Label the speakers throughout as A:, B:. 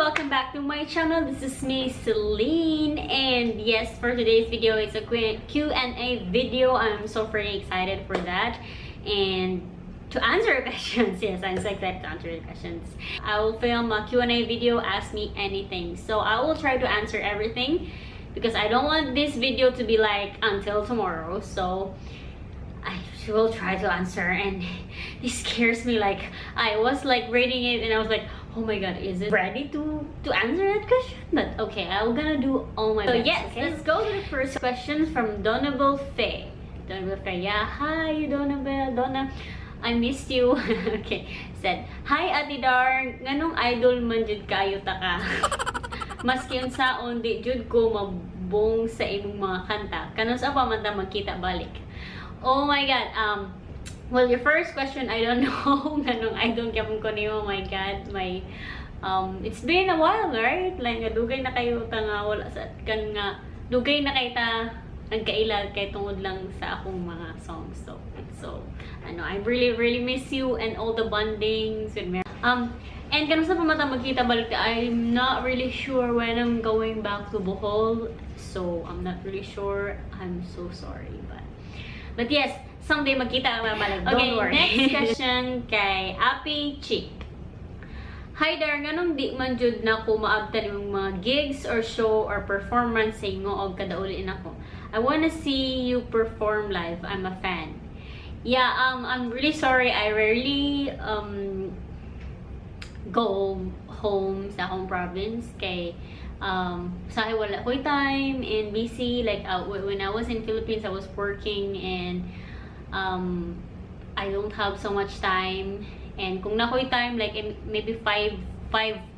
A: welcome back to my channel. This is me, Celine, and yes, for today's video, it's a Q&A video. I'm so pretty excited for that and to answer your questions. Yes, I'm so excited to answer your questions. I will film a Q&A video, ask me anything. So I will try to answer everything because I don't want this video to be like until tomorrow. So I will try to answer, and this scares me. Like, I was like reading it and I was like, oh my god, is it ready to answer that question? But okay, I'm gonna do all my best. So yes, okay? Let's go to the first question from Donabel Faye. Donabel Faye, yeah, hi Donabel, Donna, I missed you. Okay, said, hi Ate Dar, nganong idol man jud kayo ta ka? Maski unsaon di jud ko mabong sa imong mga kanta. Kanos pa man ta magkita balik? Oh my god, well, your first question, I don't know. Nganong idol kapon ko niyo. Oh my god, it's been a while, right? Like, dugay na kayo ta nga wala sa kan nga dugay na kay ta nagkailad kay tungod lang sa akong mga songs. So I know I really miss you and all the bondings with and kanusta pa mata magkita balik. I'm not really sure when I'm going back to Bohol, so I'm not really sure. I'm so sorry, but yes, someday magkita ang mamalag. Okay, don't worry. Next question kay Api Chick. Hi there, nganong di man jud na ko maabtan yung mga gigs or show or performance sa inyo og kadaulin ako. I wanna see you perform live. I'm a fan. Yeah, I'm really sorry. I rarely go home sa akong province kay sa wala ko'y time and busy. Like when I was in Philippines, I was working and I don't have so much time. And kung nako'y time, like maybe 5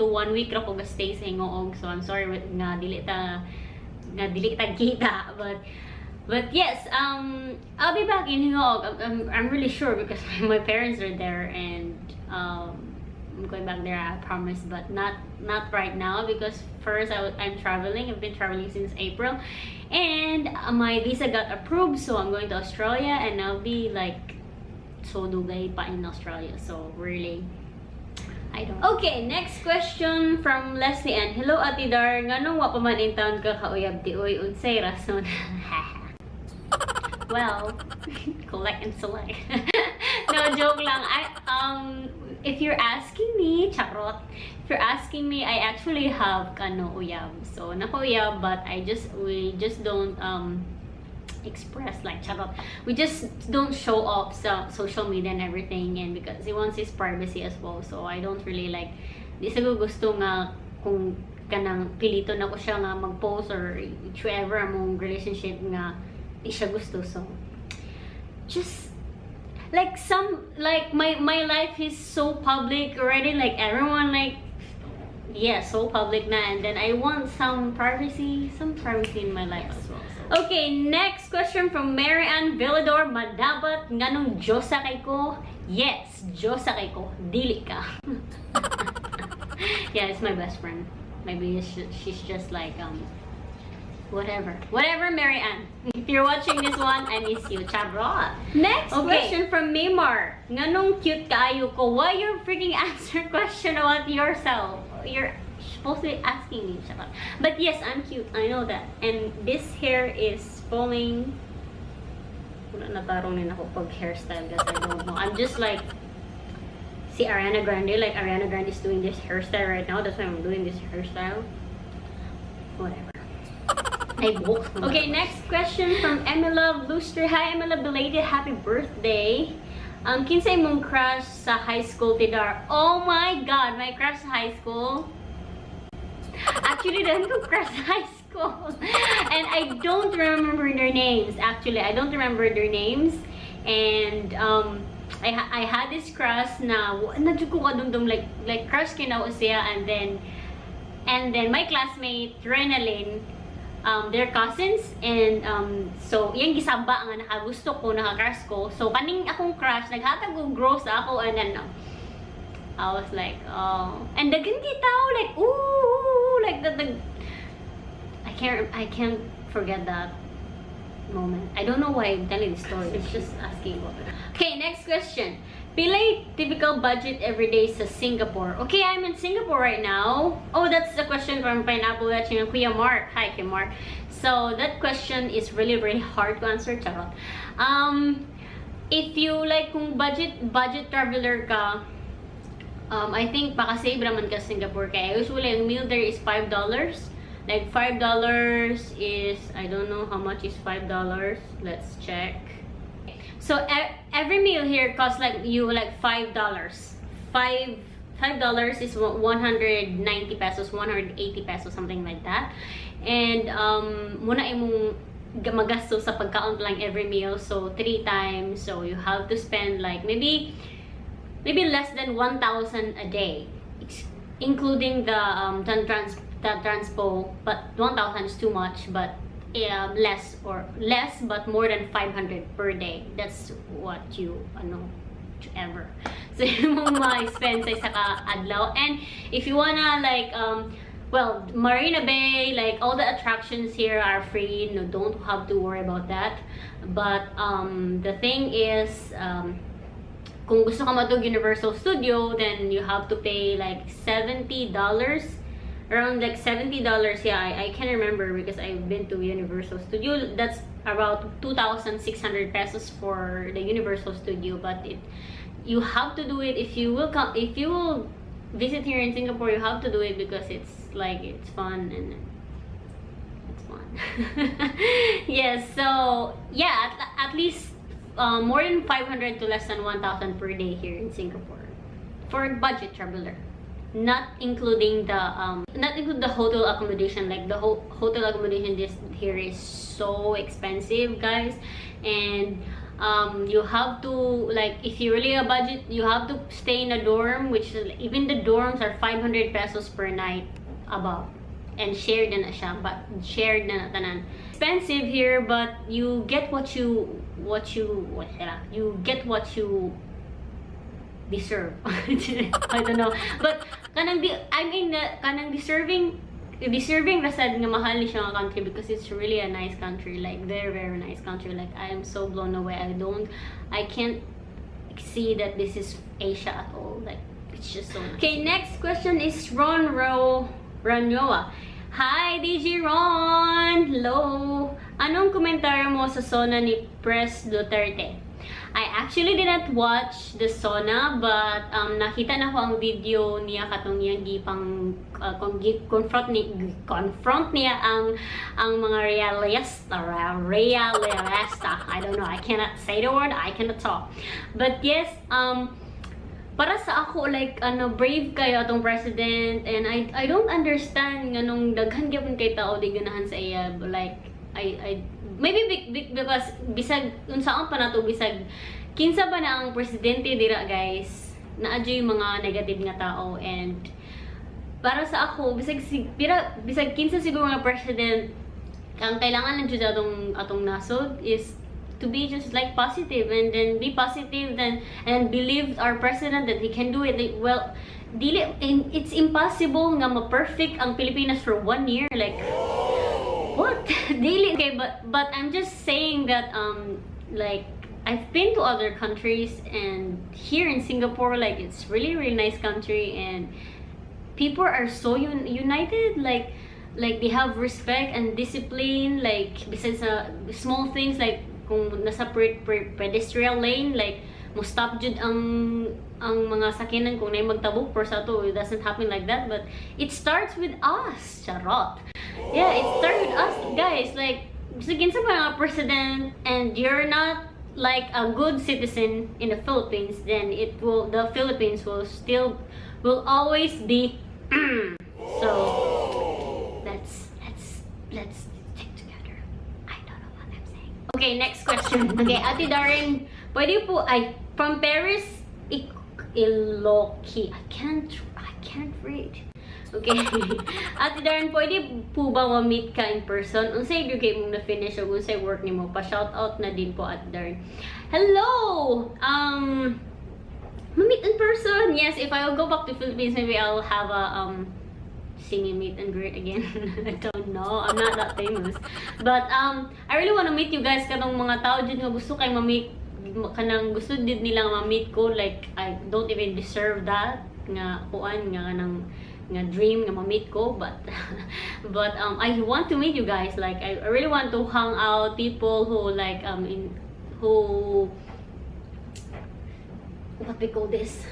A: to 1 week ra ko stay sa Hingoog. So I'm sorry nga dili ta kita, but yes, I'll be back in Hingoog. I'm really sure because my parents are there, and I'm going back there, I promise, but not right now because first I'm traveling. I've been traveling since April, and my visa got approved, so I'm going to Australia, and I'll be like so dugay pa in Australia. So really, I don't. Okay, next question from Leslie Ann. Hello Ate Dar, nganong wa pa man in town ka kauyab ti oy unsay rason? Well, collect and select. No, joke lang. If you're asking me, charot. If you're asking me, I actually have uyab. So naka-uyab, but we just don't express like charot. We just don't show off sa social media and everything, and because he wants his privacy as well. So I don't really like. Di sa gusto nga kung kanang pilito na ko siya nga mag-post or whatever among relationship nga di siya gusto. So just like my life is so public already, like everyone like, yeah, so public na, and then I want some privacy in my life as well. So. Okay, next question from Mary Ann Villador. Madapat nganong Diyosa kay ko? Yes, Diyosa kay ko, dili ka. Yeah, it's my best friend. Maybe she's just like whatever, Mary Ann. If you're watching this one, I miss you, charot. Next question from Maymar. Nganong cute kaayo ko? Why you freaking answer question about yourself? You're supposed to be asking me, charot. But yes, I'm cute. I know that. And this hair is falling. Wala natarong din ako pag hairstyle kasi I don't know. I'm just like si Ariana Grande. Like Ariana Grande is doing this hairstyle right now. That's why I'm doing this hairstyle. Whatever. Okay, next question from Emila Luster. Hi Emila, belated happy birthday. Kinsa imong crush sa high school, Tidar? Oh my god, my crush sa high school. Actually, dahil ko crush sa high school. And I don't remember their names. Actually, I don't remember their names. And I had this crush na nadyo ko kadumdum like crush kinaw siya, and then my classmate Renalyn, they're cousins, and so yung gisaba nga nakagusto ko, naka-crush ko. So kaning akong crush naghatag og gross ako, and then I was like, oh, and dagan kitaw like ooh, like the I can't forget that moment. I don't know why I'm telling this story. It's just asking about it. Okay, next question. Pilay typical budget every day sa Singapore. Okay, I'm in Singapore right now. Oh, that's the question from Pineapple watching Kuya Mark. Hi, Kuya Mark. So that question is really hard to answer. Charot. If you like, kung budget traveler ka, I think makasave naman ka sa Singapore. Kaya usually ang meal there is $5. Like $5 is, I don't know how much is $5. Let's check. So every meal here costs like $5. $5 is 190 pesos, 180 pesos, something like that. And muna imong magasto sa pagkaon lang every meal, so 3 times. So you have to spend like maybe less than 1,000 a day, including the transpo. But 1,000 is too much, but less but more than 500 per day. That's what you ever. So yung mga expenses sa adlaw. And if you wanna like well, Marina Bay, like all the attractions here are free. No, don't have to worry about that. But the thing is, kung gusto ka matug Universal Studio, then you have to pay like $70. Around like $70, yeah, I can't remember because I've been to Universal Studio. That's about 2,600 pesos for the Universal Studio. But you have to do it if you will visit here in Singapore. You have to do it because it's fun and it's fun. Yes, so yeah, at least more than 500 to less than 1,000 per day here in Singapore for a budget traveler. Not including the hotel accommodation. Like the whole hotel accommodation here is so expensive, guys. And you have to, like, if you really a budget, you have to stay in a dorm, which is, even the dorms are 500 pesos per night above. And shared na siya, but shared na tanan. Expensive here, but you get what you deserve. I don't know, but kanang deserving rasad nga mahal ni siya nga country because it's really a nice country, like very nice country. Like I am so blown away. I can't see that this is Asia at all. Like it's just so nice. Okay, next question is Ranyoa. Hi, DJ Ron! Hello! Anong komentaryo mo sa SONA ni Pres Duterte? I actually did not watch the SONA, but nakita na ko ang video niya katong iyang gipang confront niya ang mga realista. I don't know, I cannot say the word, I cannot talk. But yes, para sa ako, like, brave kayo atong president, and I don't understand nganong daghan gyapon kay tao di ganahan sa iya. Like, I maybe because bisag unsaon pa nato, bisag kinsa ba na ang presidente dira, guys, naadyo yung mga negative nga tao. And para sa ako, bisag kinsa siguro nga president, ang kailangan lang jud atong nasod is to be just like positive, and then be positive, and believe our president that he can do it. Well, it's impossible nga ma-perfect ang Pilipinas for 1 year. Like, what? Daily. Okay, but I'm just saying that like, I've been to other countries, and here in Singapore, like, it's really nice country, and people are so united. Like they have respect and discipline. Like, besides small things, like kung nasa pedestrian lane, like mo stop jud ang mga sakyanan kung nay magtabok por sa to. It doesn't happen like that, but it starts with us. Charot. Yeah, it starts with us, guys. Like, sige sa mga president, and you're not like a good citizen in the Philippines, then the Philippines will always be so let's stick together. I don't know what I'm saying. Okay, next question. Okay, Ate Darren, pwede po, from Paris, Iloki. I can't read. Okay. Ate Darren, pwede po ba ma-meet ka in person? Unsay kay mong na-finish o unsay work nimo? Pa-shout out na din po, Ate Darren. Hello! Ma-meet in person. Yes, if I will go back to Philippines, maybe I'll have a singing meet and greet again. I don't know. I'm not that famous. But I really want to meet you guys, kanong mga tao dyan nga gusto kay ma-meet kanang gusto din nilang ma-meet ko, like I don't even deserve that nga kuan nga kanang nga dream nga ma-meet ko, but I want to meet you guys. Like I really want to hang out people who like who what we call this.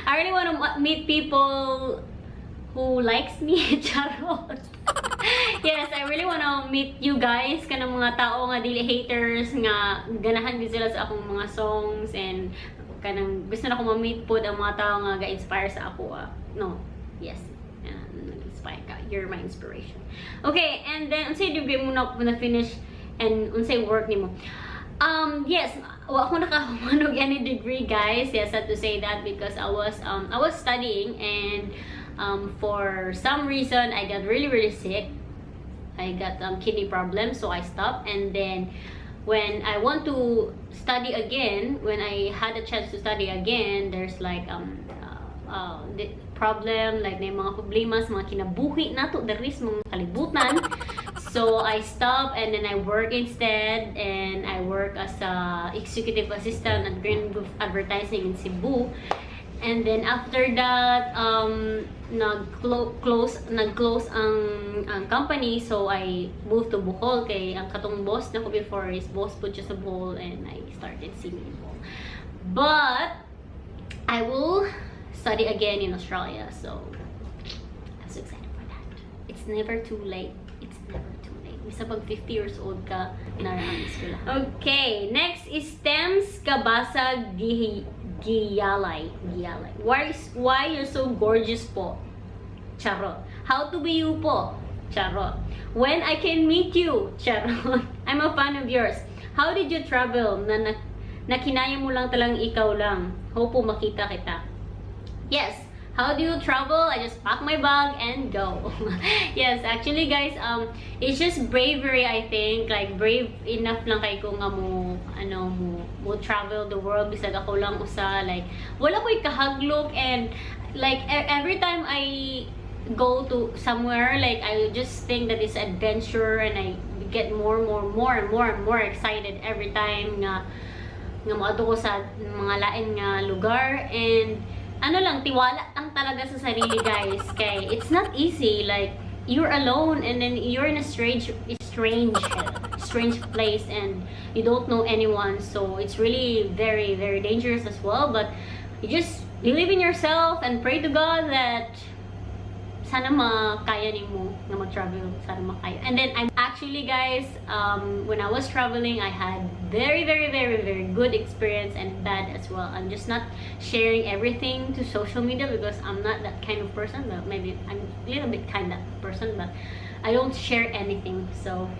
A: I really want to meet people who likes me. Charot. Yes, I really want to meet you guys, kanang mga tao nga dili haters nga ganahan din sila sa akong mga songs, and kanang gusto na ko ma-meet pod ang mga tao nga ga-inspire sa ako. No. Yes. Nag-inspire ka. You're my inspiration. Okay, and then unsay degree mo na finish and unsay work nimo? Yes, wa ako nakahumanog any degree, guys. Yes, I have to say that because I was studying, and for some reason I got really sick. I got kidney problems, so I stopped. And then when I want to study again, when I had a chance to study again, there's like the problem, like na mga problemas, mga kinabuhi nato, there is mga kalibutan. So I stopped, and then I work instead, and I work as a executive assistant at Green Roof Advertising in Cebu. And then after that, nag-close ang company, so I moved to Bohol kay ang katong boss na ko before is boss po siya sa Bohol, and I started singing in Bohol. But I will study again in Australia, so I'm so excited for that. It's never too late. It's never too late. Bisa pag 50 years old ka, nararamdaman eskwela. Okay, next is stems kabasa Giyalay. Why you're so gorgeous po? Charot. How to be you po? Charot. When I can meet you? Charot. I'm a fan of yours. How did you travel? Na kinaya mo lang talang ikaw lang. Hope po makita kita. Yes. How do you travel? I just pack my bag and go. Yes, actually guys, it's just bravery, I think. Like brave enough lang kay ko nga mo travel the world bisag ako lang usa, like wala ko'y kahaglok, and like every time I go to somewhere, like I just think that it's adventure, and I get more excited every time nga moadto ko sa mga lain nga lugar. And ano lang, tiwala lang talaga sa sarili, guys. Kay it's not easy, like you're alone, and then you're in a strange place, and you don't know anyone, so it's really very dangerous as well. But you just believe in yourself and pray to God that sana makaya nimo na mag-travel, sana makaya. And then I'm actually, guys, when I was traveling, I had very good experience and bad as well. I'm just not sharing everything to social media because I'm not that kind of person. But maybe I'm a little bit kind of person, but I don't share anything. So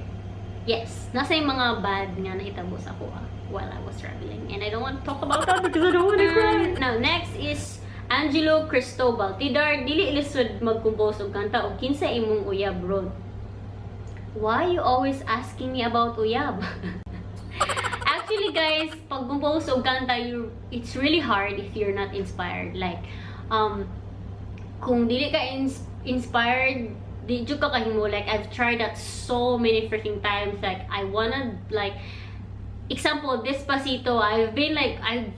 A: yes, nasa yung mga bad nga nahitabo sa ako while I was traveling, and I don't want to talk about that because I don't want to cry. Now next is Angelo Cristobal. Tidar, dili ilisod mag-compose og kanta o kinsa imong uyab, bro? Why you always asking me about uyab? Actually, guys, pag compose og kanta, it's really hard if you're not inspired. Like, kung dili ka inspired, di jud ka kahimo. Like, I've tried that so many freaking times. Like, I wanna, like, example, Despacito. I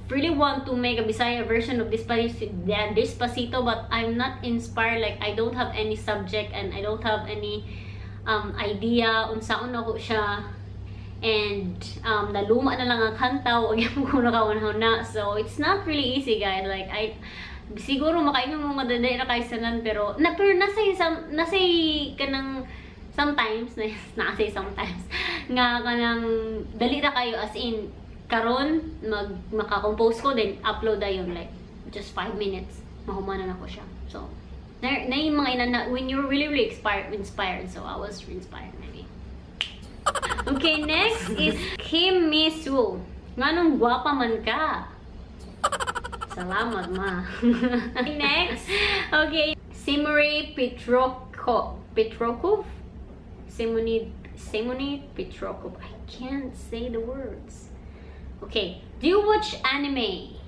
A: really want to make a Bisaya version of Despacito, but I'm not inspired. Like, I don't have any subject, and I don't have any idea unsaon ako siya. And naluma na lang ang kanta, o yung ko nakawanhaw. So it's not really easy, guys. Like, siguro makaingon mo madaday na kay sanan, pero nasay kanang sometimes nga kanang dali ra kayo, as in karon maka-compose ko, then upload na yun, like just 5 minutes mahumanan ako siya. So na yung mga ina when you're really inspired. So I was inspired maybe. Okay, next is Kim Misu. Nganong gwapa man ka? Salamat, ma. Next, okay, Simuri Petrokov. Simonid Petrokov. I can't say the words. Okay, do you watch anime?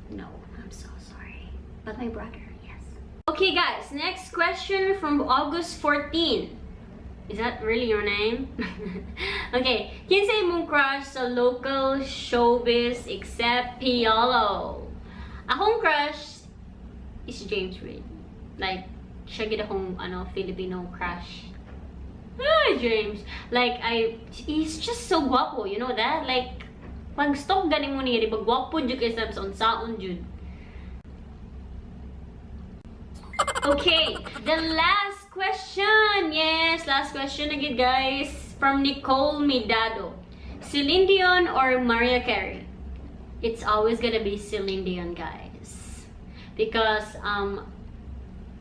A: No, I'm so sorry. But my brother, yes. Okay, guys, next question from August 14. Is that really your name? Okay. Kinsa imong crush sa local showbiz except Piolo? Akong crush is James Reid. Like, siya gid akong Filipino crush. Ah, James. Like, he's just so guapo, you know that? Like, pag stalk ganing mo niya, di ba guapo jud kay sa unsaon jud. Okay, the last question. Yes, last question again, guys. From Nicole Midado. Celine Dion or Mariah Carey? It's always gonna be Celine Dion, guys. Because,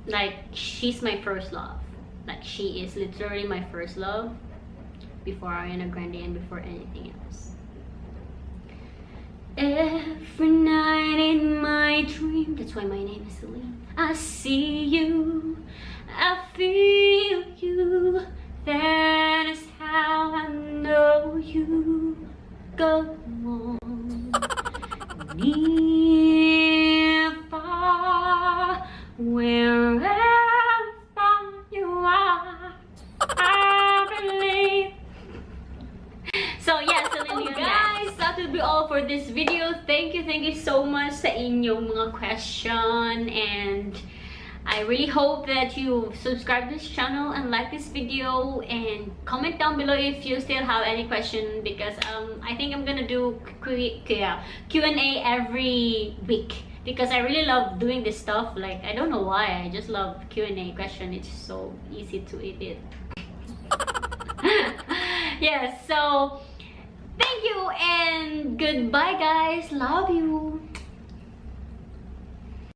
A: like, she's my first love. Like, she is literally my first love. Before Ariana Grande and before anything else. Every night in my dream. That's why my name is Celine. I see you, I feel you, that is how I know you. Go on, near, far, wherever you are, I believe. So yeah, Celine Dion, guys, that will be all for this video. Thank you so much sa inyong mga question, and I really hope that you subscribe to this channel and like this video, and comment down below if you still have any question, because I think I'm gonna do Q&A every week, because I really love doing this stuff. Like, I don't know why, I just love Q&A question. It's so easy to edit. Yes, so thank you and goodbye, guys. Love you.